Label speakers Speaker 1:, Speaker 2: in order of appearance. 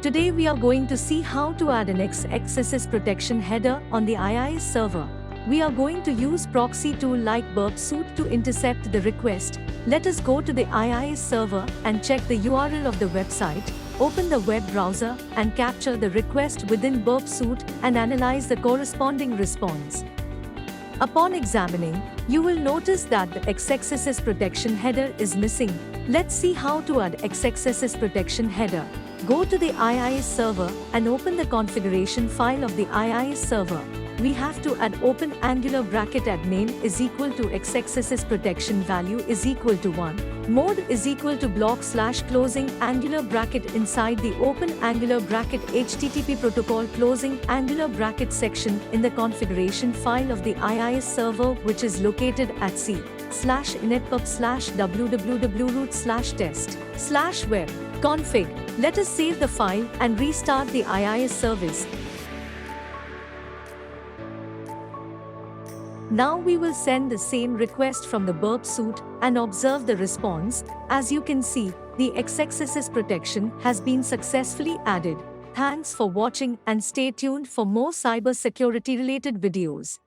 Speaker 1: Today we are going to see how to add an X-XSS-Protection header on the IIS server. We are going to use proxy tool like burp suite to intercept the request. Let us go to the IIS server and check the URL of the website. Open the web browser and capture the request within burp suite and analyze the corresponding response. Upon examining, you will notice that the X-XSS-Protection header is missing. Let's see how to add X-XSS-Protection header. Go to the IIS server and open the configuration file of the IIS server. We have to add open angular bracket add name is equal to X-XSS-Protection value is equal to 1. Mode is equal to block / closing angular bracket inside the open angular bracket HTTP protocol closing angular bracket section in the configuration file of the IIS server, which is located at c/inetpub/www.root/test/web config. Let us save the file and restart the IIS service. Now we will send the same request from the burp suite and observe the response. As you can see, the X-XSS-Protection has been successfully added. Thanks for watching and stay tuned for more cybersecurity related videos.